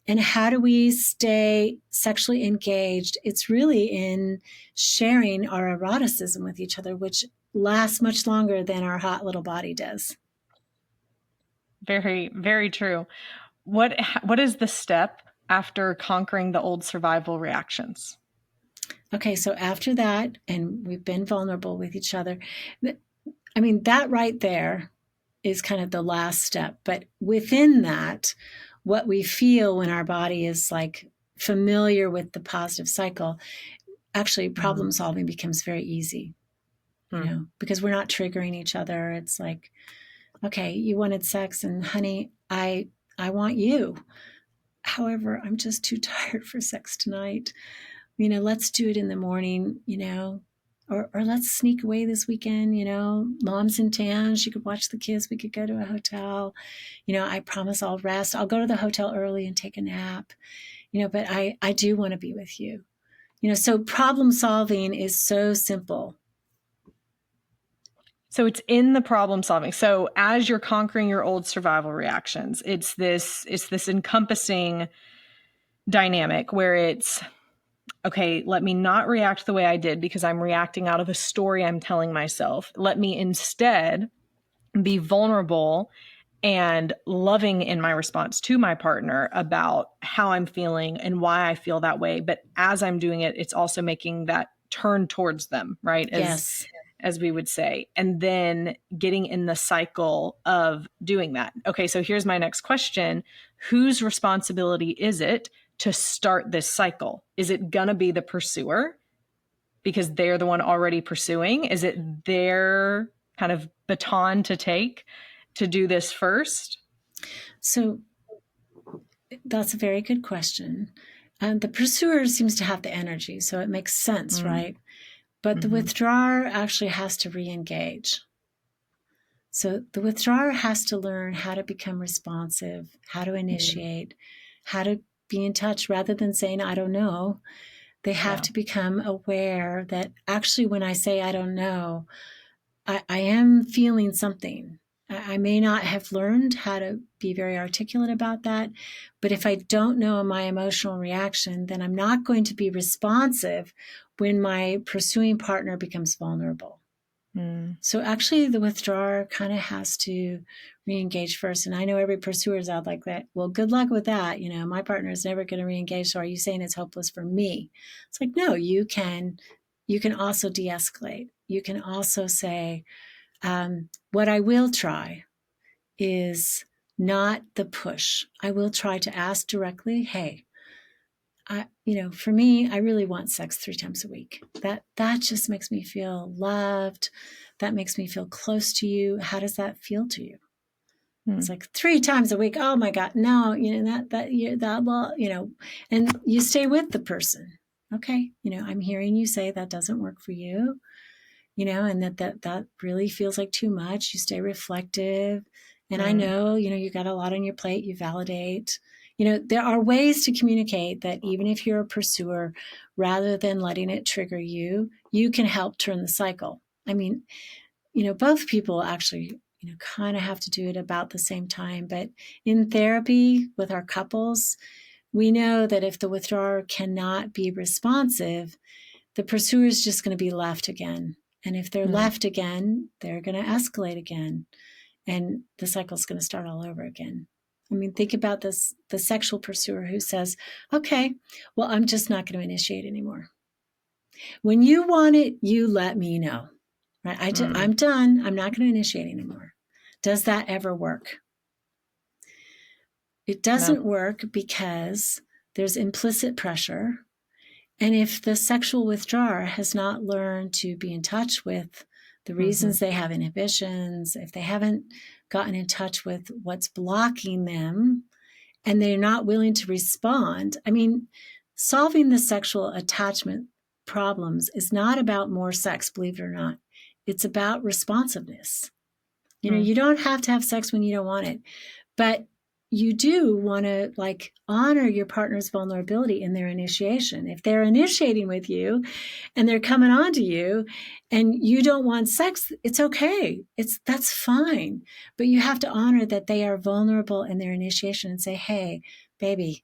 And how do we stay sexually engaged? It's really in sharing our eroticism with each other, which lasts much longer than our hot little body does. Very, very true. What is the step after conquering the old survival reactions? Okay, so after that, and we've been vulnerable with each other, I mean, that right there is kind of the last step. But within that, what we feel when our body is like familiar with the positive cycle, actually problem solving becomes very easy, you know, because we're not triggering each other. It's like, okay, you wanted sex, and honey, I want you. However, I'm just too tired for sex tonight. You know, let's do it in the morning, you know, or let's sneak away this weekend, you know, mom's in town. She could watch the kids. We could go to a hotel. You know, I promise I'll rest. I'll go to the hotel early and take a nap, you know, but I do want to be with you. You know, so problem solving is so simple. So it's in the problem solving. So as you're conquering your old survival reactions, it's this encompassing dynamic where it's, okay, let me not react the way I did because I'm reacting out of a story I'm telling myself. Let me instead be vulnerable and loving in my response to my partner about how I'm feeling and why I feel that way. But as I'm doing it, it's also making that turn towards them, right? Yes. As we would say, and then getting in the cycle of doing that. Okay, so here's my next question. Whose responsibility is it to start this cycle? Is it going to be the pursuer because they're the one already pursuing? Is it their kind of baton to take to do this first? So that's a very good question. The pursuer seems to have the energy, so it makes sense, right? But the withdrawer actually has to re-engage. So the withdrawer has to learn how to become responsive, how to initiate, how to be in touch rather than saying, I don't know. They have to become aware that actually when I say I don't know, I am feeling something. I may not have learned how to be very articulate about that, but if I don't know my emotional reaction, then I'm not going to be responsive when my pursuing partner becomes vulnerable. So actually the withdrawer kind of has to re-engage first. And I know every pursuer is out like that. Well, good luck with that. You know, my partner is never going to re-engage. So are you saying it's hopeless for me? It's like, no, you can also de-escalate. You can also say, what I will try is not the push. I will try to ask directly, hey, for me, I really want sex 3 times a week. That just makes me feel loved. That makes me feel close to you. How does that feel to you? It's like 3 times a week. Oh my God, no, and you stay with the person. Okay, I'm hearing you say that doesn't work for you, and that really feels like too much. You stay reflective, and I know, you got a lot on your plate. You validate. There are ways to communicate that even if you're a pursuer, rather than letting it trigger you, you can help turn the cycle. I mean, both people actually, kind of have to do it about the same time. But in therapy with our couples, we know that if the withdrawer cannot be responsive, the pursuer is just going to be left again. And if they're left again, they're going to escalate again. And the cycle is going to start all over again. I mean, think about this, the sexual pursuer who says, okay, well, I'm just not going to initiate anymore. When you want it, you let me know. Right? I'm done. I'm not going to initiate anymore. Does that ever work? It doesn't work because there's implicit pressure. And if the sexual withdrawer has not learned to be in touch with the reasons they have inhibitions, if they haven't gotten in touch with what's blocking them, and they're not willing to respond, I mean, solving the sexual attachment problems is not about more sex, believe it or not. It's about responsiveness. You don't have to have sex when you don't want it, but you do want to honor your partner's vulnerability in their initiation. If they're initiating with you and they're coming on to you and you don't want sex, it's okay. That's fine. But you have to honor that they are vulnerable in their initiation and say, hey, baby,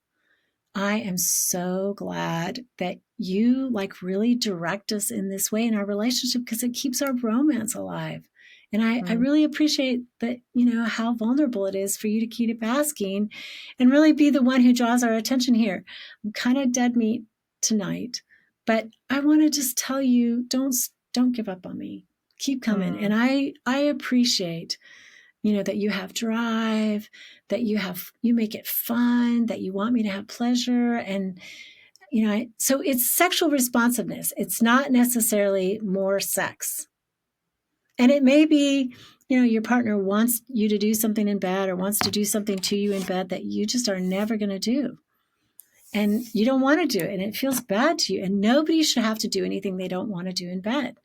I am so glad that you really direct us in this way in our relationship because it keeps our romance alive. And I really appreciate that, how vulnerable it is for you to keep asking and really be the one who draws our attention here. I'm kind of dead meat tonight, but I want to just tell you, don't give up on me. Keep coming. And I appreciate, that you have drive, that you make it fun, that you want me to have pleasure. And, so it's sexual responsiveness. It's not necessarily more sex. And it may be, your partner wants you to do something in bed or wants to do something to you in bed that you just are never going to do. And you don't want to do it. And it feels bad to you. And nobody should have to do anything they don't want to do in bed.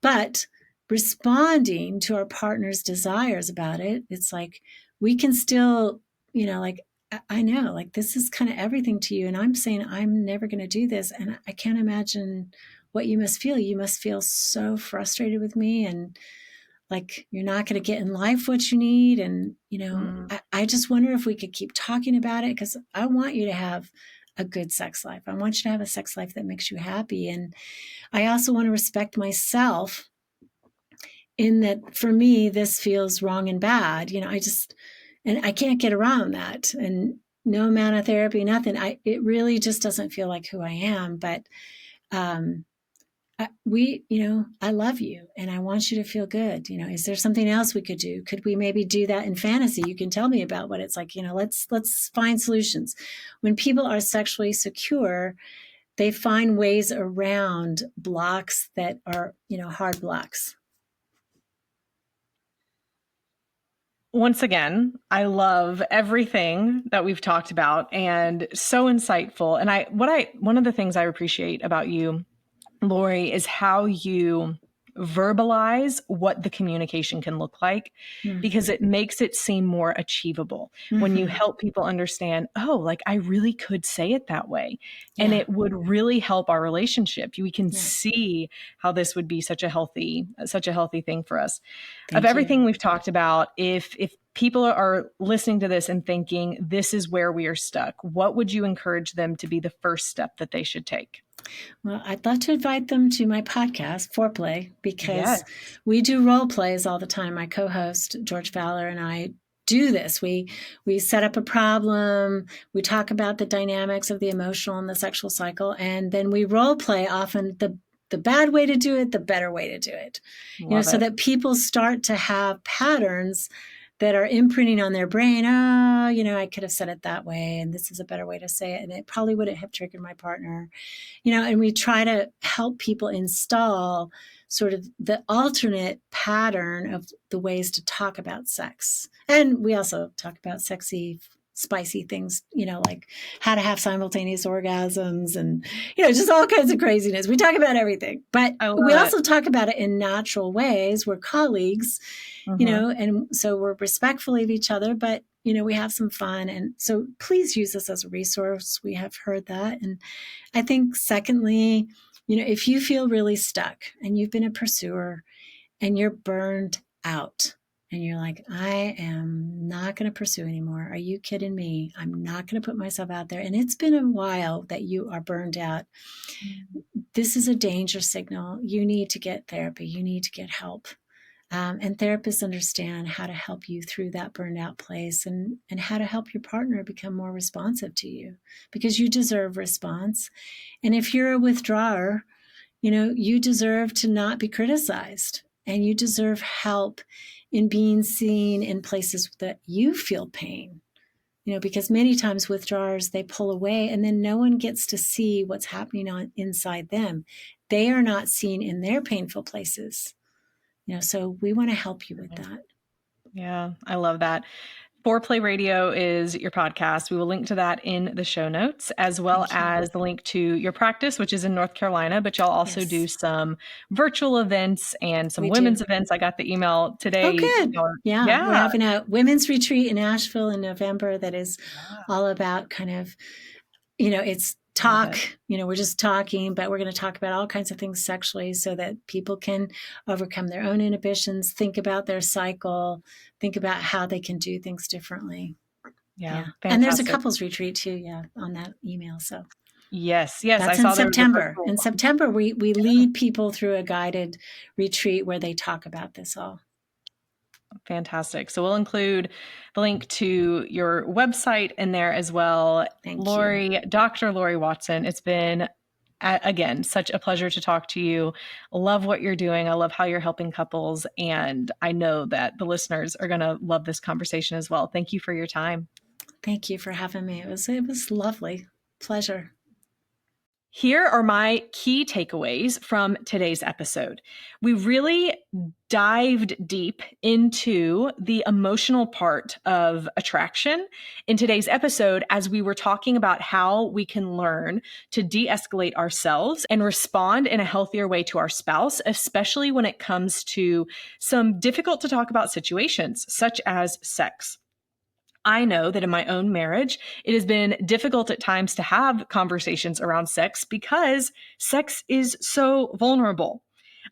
But responding to our partner's desires about it, it's like we can still, I know, this is kind of everything to you. And I'm saying I'm never going to do this. And I can't imagine what you must feel. You must feel so frustrated with me. And like you're not going to get in life what you need. And, I just wonder if we could keep talking about it, because I want you to have a good sex life. I want you to have a sex life that makes you happy. And I also want to respect myself in that for me, this feels wrong and bad. And I can't get around that. And no amount of therapy, nothing. It really just doesn't feel like who I am. But I love you and I want you to feel good. Is there something else we could do? Could we maybe do that in fantasy? You can tell me about what it's like. Let's find solutions. When people are sexually secure, they find ways around blocks that are, hard blocks. Once again, I love everything that we've talked about and so insightful. And one of the things I appreciate about you, Laurie, is how you verbalize what the communication can look like, because it makes it seem more achievable when you help people understand, oh, like I really could say it that way. Yeah. And it would really help our relationship. We can see how this would be such a healthy thing for us. Of everything we've talked about, if people are listening to this and thinking this is where we are stuck, what would you encourage them to be the first step that they should take? Well, I'd love to invite them to my podcast, Foreplay, because we do role plays all the time. My co-host, George Fowler, and I do this. We set up a problem. We talk about the dynamics of the emotional and the sexual cycle, and then we role play, often the bad way to do it, the better way to do it. So that people start to have patterns that are imprinting on their brain. I could have said it that way, and this is a better way to say it, and it probably wouldn't have triggered my partner. And we try to help people install sort of the alternate pattern of the ways to talk about sex. And we also talk about sexy, spicy things, like how to have simultaneous orgasms and, just all kinds of craziness. We talk about everything, but we also talk about it in natural ways. We're colleagues, and so we're respectful of each other, but, we have some fun. And so please use this as a resource. We have heard that. And I think secondly, if you feel really stuck and you've been a pursuer and you're burned out, and you're like, I am not going to pursue anymore. Are you kidding me? I'm not going to put myself out there. And it's been a while that you are burned out. This is a danger signal. You need to get therapy. You need to get help. And therapists understand how to help you through that burned out place and how to help your partner become more responsive to you, because you deserve response. And if you're a withdrawer, you deserve to not be criticized, and you deserve help in being seen in places that you feel pain, because many times withdrawers, they pull away and then no one gets to see what's happening inside them. They are not seen in their painful places, so we want to help you with that. Yeah, I love that. Foreplay Radio is your podcast. We will link to that in the show notes, as well as the link to your practice, which is in North Carolina, but y'all also do some virtual events and some women's events. I got the email today. Oh, good. Yeah. We're having a women's retreat in Asheville in November that is all about kind of, it's talk, we're just talking, but we're going to talk about all kinds of things sexually so that people can overcome their own inhibitions, think about their cycle, think about how they can do things differently. Yeah. And there's a couples retreat too. On that email. So yes. That's in September. In September, we lead people through a guided retreat where they talk about this all. Fantastic. So we'll include the link to your website in there as well. Thank Laurie, you. Dr. Laurie Watson, it's been, again, such a pleasure to talk to you. Love what you're doing. I love how you're helping couples. And I know that the listeners are going to love this conversation as well. Thank you for your time. Thank you for having me. It was lovely. Pleasure. Here are my key takeaways from today's episode. We really dived deep into the emotional part of attraction in today's episode as we were talking about how we can learn to de-escalate ourselves and respond in a healthier way to our spouse, especially when it comes to some difficult to talk about situations, such as sex. I know that in my own marriage, it has been difficult at times to have conversations around sex because sex is so vulnerable.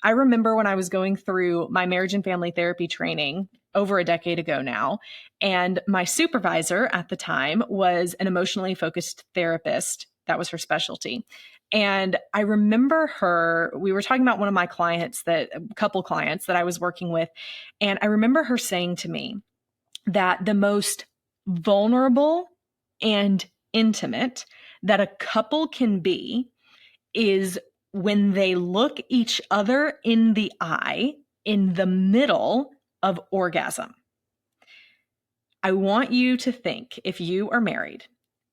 I remember when I was going through my marriage and family therapy training over a decade ago now, and my supervisor at the time was an emotionally focused therapist. That was her specialty. And I remember we were talking about one of my clients, a couple clients that I was working with. And I remember her saying to me that the most vulnerable and intimate that a couple can be is when they look each other in the eye in the middle of orgasm. I want you to think, if you are married,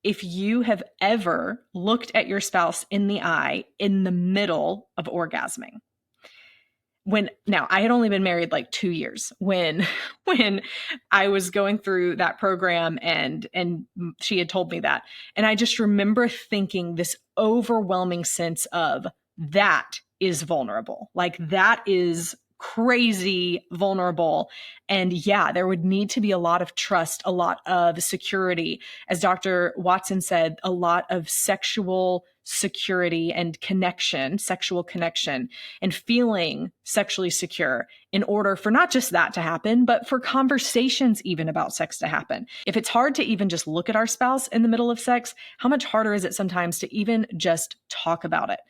if you have ever looked at your spouse in the eye in the middle of orgasming. Now I had only been married like 2 years when I was going through that program and she had told me that. And I just remember thinking this overwhelming sense of that is vulnerable. Like that is crazy vulnerable. And yeah, there would need to be a lot of trust, a lot of security. As Dr. Watson said, a lot of sexual security and connection, sexual connection, and feeling sexually secure in order for not just that to happen, but for conversations even about sex to happen. If it's hard to even just look at our spouse in the middle of sex, how much harder is it sometimes to even just talk about it?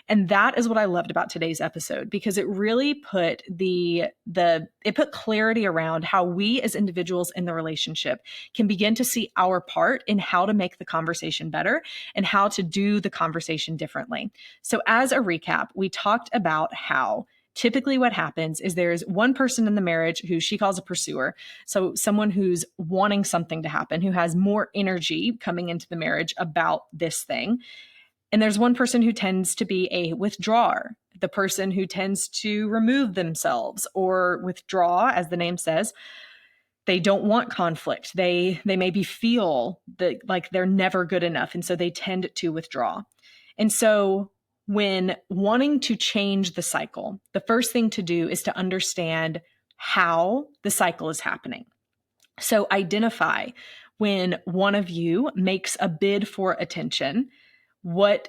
And that is what I loved about today's episode, because it really put it put clarity around how we as individuals in the relationship can begin to see our part in how to make the conversation better and how to do the conversation differently. So as a recap, we talked about how typically what happens is there's one person in the marriage who she calls a pursuer. So someone who's wanting something to happen, who has more energy coming into the marriage about this thing. And there's one person who tends to be a withdrawer, the person who tends to remove themselves or withdraw, as the name says. They don't want conflict. They maybe feel that like they're never good enough. And so they tend to withdraw. And so when wanting to change the cycle, the first thing to do is to understand how the cycle is happening. So identify when one of you makes a bid for attention, what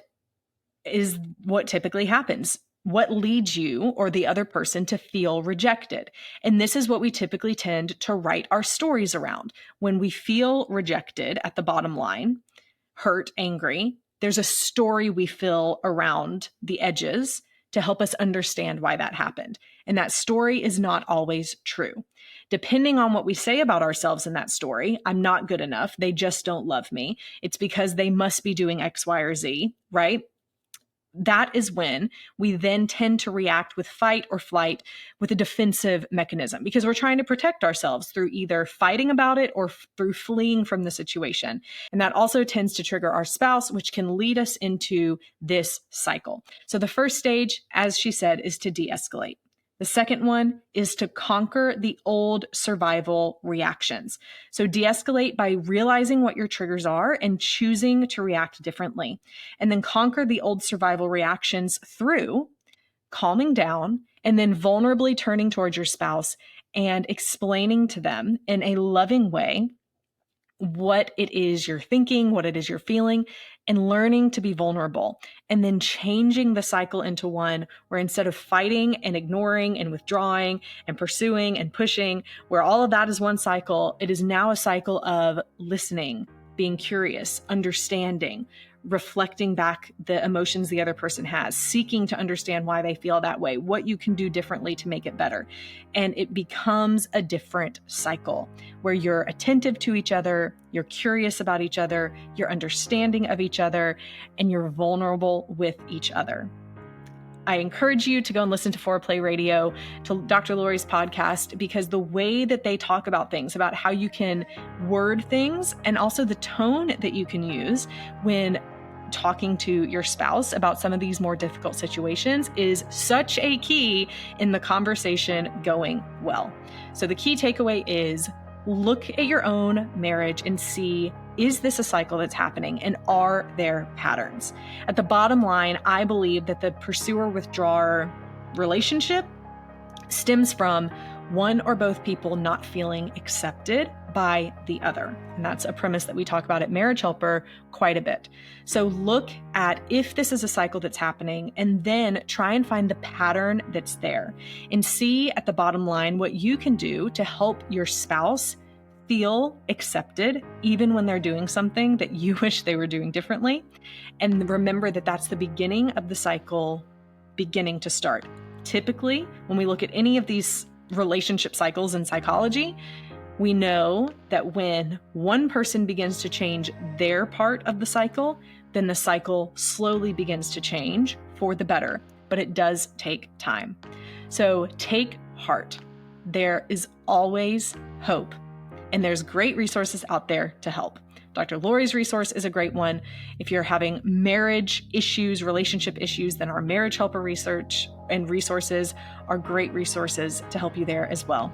typically happens? What leads you or the other person to feel rejected? And this is what we typically tend to write our stories around. When we feel rejected at the bottom line, hurt, angry, there's a story we fill around the edges to help us understand why that happened. And that story is not always true. Depending on what we say about ourselves in that story, I'm not good enough. They just don't love me. It's because they must be doing X, Y, or Z, right? That is when we then tend to react with fight or flight with a defensive mechanism, because we're trying to protect ourselves through either fighting about it or through fleeing from the situation. And that also tends to trigger our spouse, which can lead us into this cycle. So the first stage, as she said, is to de-escalate. The second one is to conquer the old survival reactions. So de-escalate by realizing what your triggers are and choosing to react differently. And then conquer the old survival reactions through calming down and then vulnerably turning towards your spouse and explaining to them in a loving way what it is you're thinking, what it is you're feeling, and learning to be vulnerable, and then changing the cycle into one where instead of fighting and ignoring and withdrawing and pursuing and pushing, where all of that is one cycle, it is now a cycle of listening, being curious, understanding, reflecting back the emotions the other person has, seeking to understand why they feel that way, what you can do differently to make it better. And it becomes a different cycle where you're attentive to each other, you're curious about each other, you're understanding of each other, and you're vulnerable with each other. I encourage you to go and listen to Foreplay Radio, to Dr. Laurie's podcast, because the way that they talk about things, about how you can word things, and also the tone that you can use when talking to your spouse about some of these more difficult situations, is such a key in the conversation going well. So the key takeaway is look at your own marriage and see, is this a cycle that's happening, and are there patterns? At the bottom line, I believe that the pursuer-withdrawer relationship stems from one or both people not feeling accepted by the other. And that's a premise that we talk about at Marriage Helper quite a bit. So look at if this is a cycle that's happening, and then try and find the pattern that's there and see at the bottom line what you can do to help your spouse feel accepted, even when they're doing something that you wish they were doing differently. And remember that that's the beginning of the cycle beginning to start. Typically, when we look at any of these relationship cycles in psychology, we know that when one person begins to change their part of the cycle, then the cycle slowly begins to change for the better, but it does take time. So take heart. There is always hope, and there's great resources out there to help. Dr. Laurie's resource is a great one. If you're having marriage issues, relationship issues, then our Marriage Helper research and resources are great resources to help you there as well.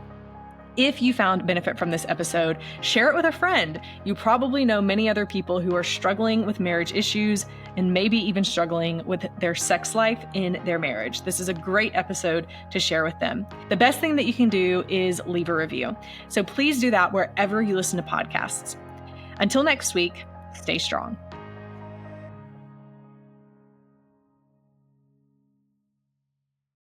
If you found benefit from this episode, share it with a friend. You probably know many other people who are struggling with marriage issues and maybe even struggling with their sex life in their marriage. This is a great episode to share with them. The best thing that you can do is leave a review. So please do that wherever you listen to podcasts. Until next week, stay strong.